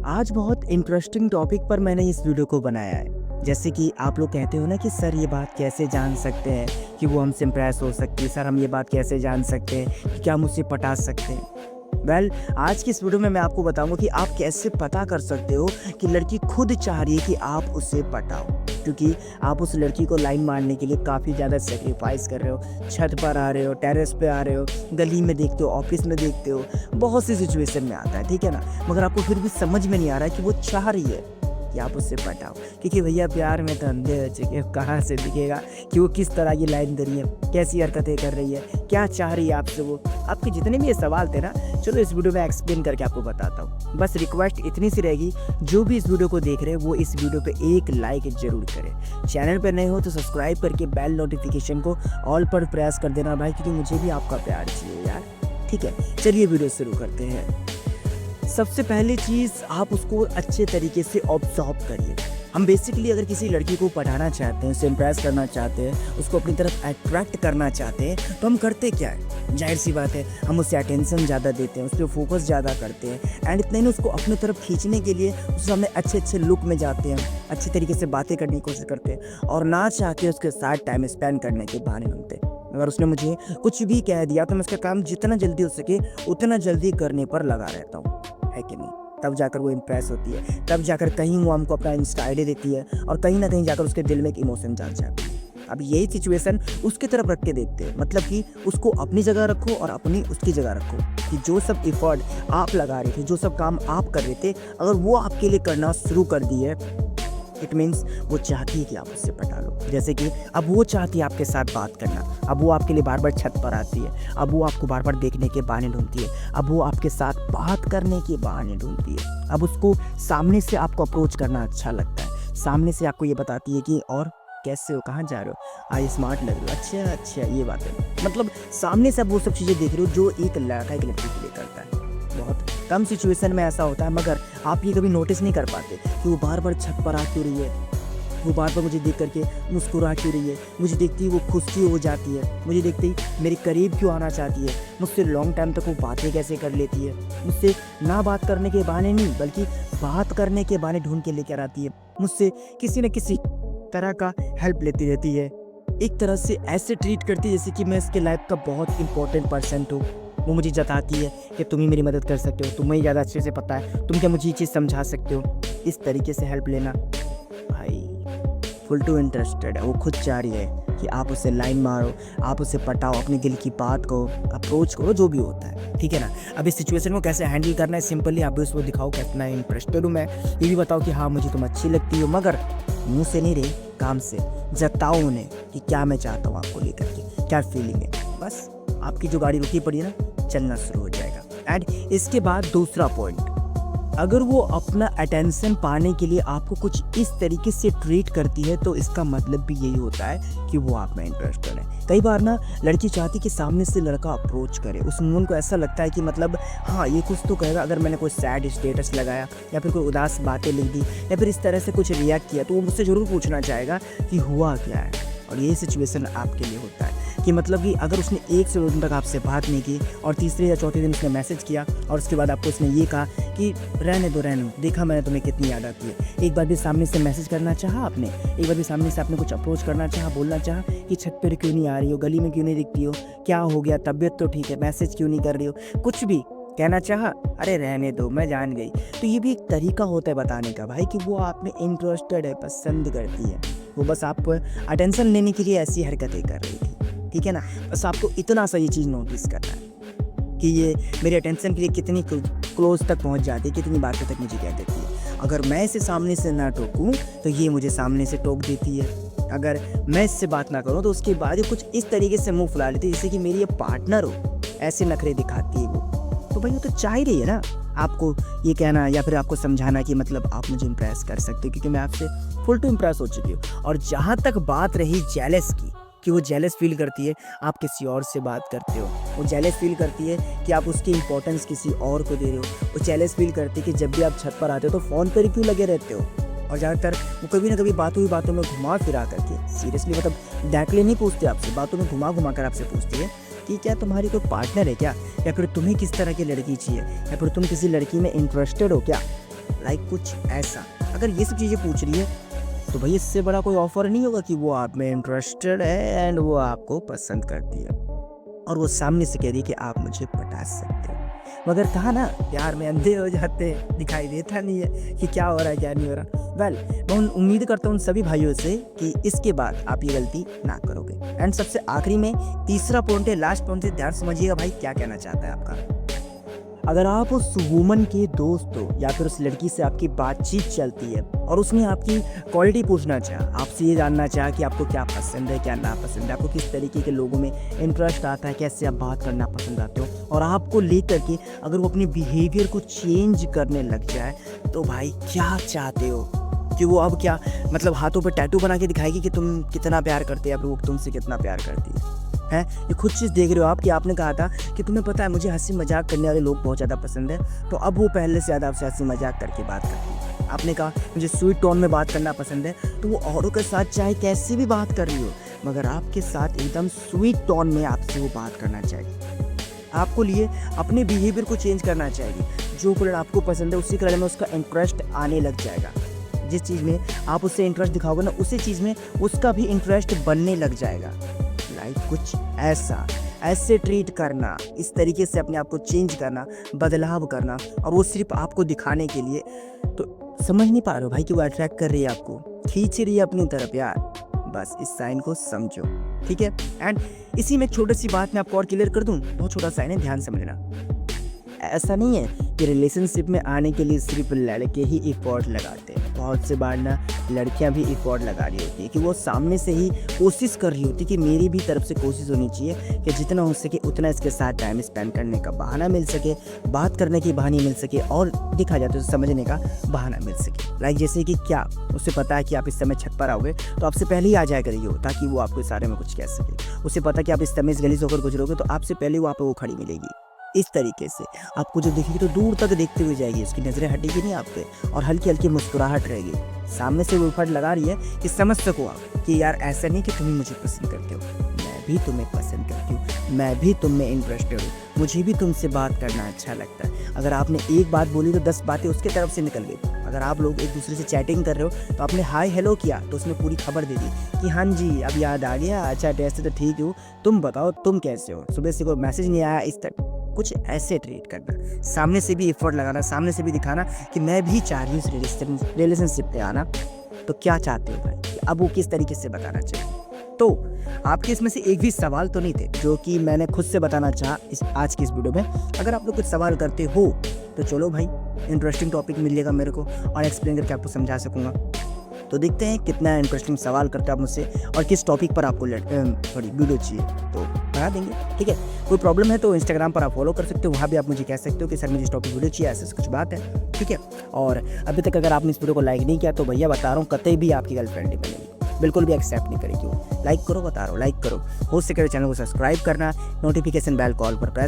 आज बहुत interesting topic पर मैंने इस वीडियो को बनाया है। जैसे कि आप लोग कहते हो ना कि सर ये बात कैसे जान सकते हैं कि वो हमसे इम्प्रेस हो सकती है, सर हम ये बात कैसे जान सकते हैं कि क्या हम उससे पटा सकते हैं। आज की इस वीडियो में मैं आपको बताऊंगा कि आप कैसे पता कर सकते हो कि लड़की खुद चाह रही है कि आप उसे पटाओ, क्योंकि आप उस लड़की को लाइन मारने के लिए काफ़ी ज़्यादा सेक्रीफाइस कर रहे हो। छत पर आ रहे हो, टेरेस पे आ रहे हो, गली में देखते हो, ऑफिस में देखते हो, बहुत सी सिचुएशन में आता है, ठीक है ना। मगर आपको फिर भी समझ में नहीं आ रहा है कि वो चाह रही है कि आप उससे पटाओ, क्योंकि भैया प्यार में तो अंधे हो चुके, कहाँ से दिखेगा कि वो किस तरह की लाइन दे रही है, कैसी हरकतें कर रही है, क्या चाह रही है आपसे। वो आपके जितने भी ये सवाल थे ना, चलो इस वीडियो में एक्सप्लेन करके आपको बताता हूँ। बस रिक्वेस्ट इतनी सी रहेगी, जो भी इस वीडियो को देख रहे हैं वो इस वीडियो पे एक लाइक जरूर करें। चैनल पर नए हो तो सब्सक्राइब करके बेल नोटिफिकेशन को ऑल पर प्रेस कर देना भाई, क्योंकि मुझे भी आपका प्यार चाहिए यार, ठीक है। चलिए वीडियो शुरू करते हैं। सबसे पहली चीज़, आप उसको अच्छे तरीके से ऑब्जर्व करिए। हम बेसिकली अगर किसी लड़की को पढ़ाना चाहते हैं, उसे इम्प्रेस करना चाहते हैं, उसको अपनी तरफ अट्रैक्ट करना चाहते हैं, तो हम करते क्या है? जाहिर सी बात है, हम उससे अटेंशन ज़्यादा देते हैं, उस पर फोकस ज़्यादा करते हैं, एंड इतना ही उसको अपनी तरफ खींचने के लिए उसके सामने अच्छे अच्छे लुक में जाते हैं, अच्छे तरीके से बातें करने की कोशिश करते हैं, और ना चाह के उसके साथ टाइम स्पेंड करने के बहाने ढूंढते हैं। अगर उसने मुझे कुछ भी कह दिया तो मैं उसका काम जितना जल्दी हो सके उतना जल्दी करने पर लगा रहता हूँ, है कि नहीं? तब जाकर वो इम्प्रेस होती है, तब जाकर कहीं वो हमको अपना इंस्टा आईडी देती है, और कहीं ना कहीं जाकर उसके दिल में एक इमोशन जाग जाती है। अब यही सिचुएशन उसके तरफ रख के देखते हैं, मतलब कि उसको अपनी जगह रखो और अपनी उसकी जगह रखो, कि जो सब एफर्ट आप लगा रहे थे, जो सब काम आप कर रहे थे, अगर वो आपके लिए करना शुरू कर दिए, इट मीन्स वो चाहती है कि आप उससे पटा लो। जैसे कि अब वो चाहती है आपके साथ बात करना, अब वो आपके लिए बार बार छत पर आती है, अब वो आपको बार बार देखने के बहाने ढूंढती है, अब वो आपके साथ बात करने के बहाने ढूंढती है, अब उसको सामने से आपको अप्रोच करना अच्छा लगता है, सामने से आपको ये बताती है कि और कैसे हो, कहाँ जा रहे हो, आज स्मार्ट लग रहे हो, अच्छा अच्छा, ये बात है। मतलब सामने से आप वो सब चीज़ें देख रहे हो जो एक लड़का एक लड़की के लिए करता है। बहुत कम सिचुएशन में ऐसा होता है, मगर आप ये कभी नोटिस नहीं कर पाते कि वो बार बार छत पर आ क्यों रही है, वो बार बार मुझे देख करके मुस्कुरा क्यों रही है, मुझे देखती ही वो खुश क्यों हो जाती है, मुझे देखते ही मेरे करीब क्यों आना चाहती है, मुझसे लॉन्ग टाइम तक वो बातें कैसे कर लेती है, मुझसे ना बात करने के बहाने नहीं बल्कि बात करने के बहाने ढूंढ के लेकर आती है, मुझसे किसी न किसी तरह का हेल्प लेती रहती है, एक तरह से ऐसे ट्रीट करती है जैसे कि मैं इसके लाइफ का बहुत इंपॉर्टेंट पर्सन हूँ। वो मुझे जताती है कि तुम ही मेरी मदद कर सकते हो, तुम्हें ज़्यादा अच्छे से पता है, तुम क्या मुझे ये चीज़ समझा सकते हो। इस तरीके से हेल्प लेना, भाई फुल टू इंटरेस्टेड है। वो खुद चाह रही है कि आप उसे लाइन मारो, आप उसे पटाओ, अपने दिल की बात को अप्रोच करो, जो भी होता है, ठीक है ना। अब इस सिचुएशन को कैसे हैंडल करना है, सिंपली आप भी उसको दिखाओ कि इतना इंटरेस्टेड हूँ मैं, ये भी बताओ कि हाँ मुझे तुम अच्छी लगती हो, मगर मुँह से नहीं रही, काम से जताओ उन्हें कि क्या मैं चाहता हूँ आपको लेकर के, क्या फीलिंग है। बस आपकी जो गाड़ी रुकी पड़ी है ना, चलना शुरू हो जाएगा। एंड इसके बाद दूसरा पॉइंट, अगर वो अपना अटेंशन पाने के लिए आपको कुछ इस तरीके से ट्रीट करती है, तो इसका मतलब भी यही होता है कि वो आप में इंटरेस्टेड है। कई बार ना लड़की चाहती कि सामने से लड़का अप्रोच करे, उस मोमेंट को ऐसा लगता है कि मतलब हाँ ये कुछ तो कहेगा, अगर मैंने कोई सैड स्टेटस लगाया या फिर कोई उदास बातें लिख दी या फिर इस तरह से कुछ रिएक्ट किया, तो वो मुझसे ज़रूर पूछना चाहेगा कि हुआ क्या है। और ये सिचुएशन आपके लिए होता है कि मतलब कि अगर उसने 1 से 2 दिन तक आपसे बात नहीं की और तीसरे या चौथे दिन उसने मैसेज किया और उसके बाद आपको उसने ये कहा कि रहने दो, देखा मैंने तुम्हें कितनी याद आती है। एक बार भी सामने से मैसेज करना चाहा आपने, एक बार भी सामने से आपने कुछ अप्रोच करना चाहा, बोलना चाहा कि छत पर क्यों नहीं आ रही हो, गली में क्यों नहीं दिखती हो, क्या हो गया, तबीयत तो ठीक है, मैसेज क्यों नहीं कर रही हो, कुछ भी कहना चाहा, अरे रहने दो मैं जान गई। तो ये भी एक तरीका होता है बताने का भाई कि वो आप में इंटरेस्टेड है, पसंद करती है, वो बस आप अटेंशन लेने के लिए ऐसी हरकतें कर रही थी, ठीक है ना। बस आपको इतना सा ये चीज़ नोटिस करना है कि ये मेरे अटेंशन के लिए कितनी क्लोज तक पहुंच जाती है, कितनी बातों तक मुझे कह देती है। अगर मैं इसे सामने से ना टोकूं तो ये मुझे सामने से टोक देती है, अगर मैं इससे बात ना करूं तो उसके बाद ये कुछ इस तरीके से मुंह फुला लेती है जैसे कि मेरी ये पार्टनर हो, ऐसे नखरे दिखाती है वो। तो भाई वो तो चाह ही रही है ना आपको ये कहना या फिर आपको समझाना कि मतलब आप मुझे इम्प्रेस कर सकते हो, क्योंकि मैं आपसे फुल टू इम्प्रेस हो चुकी हूँ। और जहाँ तक बात रही जेलस की, कि वो जेलस फील करती है आप किसी और से बात करते हो, वो जेलस फील करती है कि आप उसकी इंपॉर्टेंस किसी और को दे रहे हो, वो जेलस फील करती है कि जब भी आप छत पर आते हो तो फ़ोन पर ही क्यों लगे रहते हो। और ज़्यादातर वो कभी ना कभी बातों में घुमा फिरा करके, सीरियसली मतलब डायरेक्टली नहीं पूछते आपसे, बातों में घुमा कर आपसे पूछती है कि क्या तुम्हारी कोई पार्टनर है क्या, या फिर तुम्हें किस तरह की लड़की चाहिए, या फिर तुम किसी लड़की में इंटरेस्टेड हो क्या। लाइक कुछ ऐसा। अगर ये सब चीज़ें पूछ रही है तो भाई इससे बड़ा कोई ऑफर नहीं होगा कि वो आप में इंटरेस्टेड है एंड वो आपको पसंद करती है और वो सामने से कह रही है कि आप मुझे पटा सकते हो। मगर कहा ना, प्यार में अंधे हो जाते हैं, दिखाई देता नहीं है कि क्या हो रहा है क्या नहीं हो रहा। वेल मैं उम्मीद करता हूँ उन सभी भाइयों से कि इसके बाद आप ये गलती ना करोगे। एंड सबसे आखिरी में तीसरा पॉइंट है, लास्ट पॉइंट है, ध्यान समझिएगा भाई क्या कहना चाहता है आपका। अगर आप उस वुमन के दोस्त हो या फिर उस लड़की से आपकी बातचीत चलती है और उसने आपकी क्वालिटी पूछना चाहा, आपसे ये जानना चाहा कि आपको क्या पसंद है क्या ना पसंद है, आपको किस तरीके के लोगों में इंटरेस्ट आता है, कैसे आप बात करना पसंद आते हो, और आपको लेकर के अगर वो अपने बिहेवियर को चेंज करने लग जाए तो भाई क्या चाहते हो कि वो अब क्या मतलब हाथों पे टैटू बना के दिखाएगी कि तुम कितना प्यार करते हो या फिर वो तुमसे कितना प्यार करती है। ये खुद चीज़ देख रहे हो आप कि आपने कहा था कि तुम्हें पता है मुझे हंसी मजाक करने वाले लोग बहुत ज़्यादा पसंद है, तो अब वो पहले से ज़्यादा आपसे हंसी मजाक करके बात करती है। आपने कहा मुझे स्वीट टोन में बात करना पसंद है, तो वो औरों के साथ चाहे कैसी भी बात कर रही हो मगर आपके साथ एकदम स्वीट टोन में आपसे वो बात करना चाहिए। आपको लिए अपने बिहेवियर को चेंज करना चाहिए। जो कलर आपको पसंद है उसी कलर में उसका इंटरेस्ट आने लग जाएगा। जिस चीज़ में आप उससे इंटरेस्ट दिखाओगे ना उसी चीज़ में उसका भी इंटरेस्ट बनने लग जाएगा। लाइक कुछ ऐसे ट्रीट करना, इस तरीके से अपने आप को चेंज करना, बदलाव करना, और वो सिर्फ आपको दिखाने के लिए। तो समझ नहीं पा रहे हो भाई कि वो अट्रैक्ट कर रही है, आपको खींच रही है अपनी तरफ यार। बस इस साइन को समझो, ठीक है। एंड इसी में एक छोटी सी बात मैं आपको और क्लियर कर दूं, बहुत छोटा साइन है, ध्यान समझना। ऐसा नहीं है कि रिलेशनशिप में आने के लिए सिर्फ लड़के ही एफर्ट लगाते हैं। बहुत से बार ना लड़कियां भी एफर्ट लगा रही होती है कि वो सामने से ही कोशिश कर रही होती है कि मेरी भी तरफ से कोशिश होनी चाहिए कि जितना हो सके उतना इसके साथ टाइम स्पेंड करने का बहाना मिल सके, बात करने की बहानी मिल सके, और देखा जाए तो समझने का बहाना मिल सके। लाइक जैसे कि क्या उसे पता है कि आप इस समय छत पर आओगे तो आपसे पहले ही आ जाया करिए हो, ताकि वो आपको इस बारे में कुछ कह सके। उसे पता है कि आप इस समय इस गली से होकर गुजरोगे तो आपसे पहले वहाँ पर वो खड़ी मिलेगी। इस तरीके से आपको जब दिखेगी तो दूर तक देखते हुए जाएगी, उसकी नज़रें हटेगी नहीं आप पे, और हल्की हल्की मुस्कुराहट रहेगी। सामने से वो एफर्ट लगा रही है कि समझ सको आप कि यार ऐसा नहीं कि तुम ही मुझे पसंद करते हो, मैं भी तुम्हें पसंद करती हूँ, मैं भी तुम में इंटरेस्टेड हूँ, मुझे भी तुमसे बात करना अच्छा लगता है। अगर आपने एक बात बोली तो 10 बातें उसके तरफ से निकल गई। अगर आप लोग एक दूसरे से चैटिंग कर रहे हो तो आपने हाय हेलो किया तो उसने पूरी खबर दे दी कि हाँ जी अब याद आ गया, अच्छा टेस्ट तो ठीक हो, तुम बताओ तुम कैसे हो, सुबह से कोई मैसेज नहीं आया, इस तक कुछ ऐसे ट्रीट करना, सामने से भी एफर्ट लगाना, सामने से भी दिखाना कि मैं भी चाह रही हूँ इस रिलेशनशिप पे आना। तो क्या चाहते हो भाई, अब वो किस तरीके से बताना चाहिए। तो आपके इसमें से एक भी सवाल तो नहीं थे जो कि मैंने खुद से बताना चाहा इस आज की इस वीडियो में। अगर आप लोग कुछ सवाल करते हो तो चलो भाई, इंटरेस्टिंग टॉपिक मिलेगा मेरे को और एक्सप्लेन करके आपको समझा सकूँगा। तो देखते हैं कितना इंटरेस्टिंग सवाल करते हो आप मुझसे और किस टॉपिक पर आपको वीडियो चाहिए, तो बता देंगे, ठीक है। कोई प्रॉब्लम है तो इंस्टाग्राम पर आप फॉलो कर सकते हो, वहाँ भी आप मुझे कह सकते हो कि सर मुझे इस टॉपिक वीडियो चाहिए, ऐसे कुछ बात है, ठीक है। और अभी तक अगर आपने इस वीडियो को लाइक नहीं किया तो भैया बता रहा हूँ कतई भी आपकी गर्लफ्रेंड नहीं बनेगी, बिल्कुल भी एक्सेप्ट नहीं करेगी वो। लाइक करो, बता रहा हूँ लाइक करो, हो सके चैनल को सब्सक्राइब करना, नोटिफिकेशन बेल कॉल पर प्रेस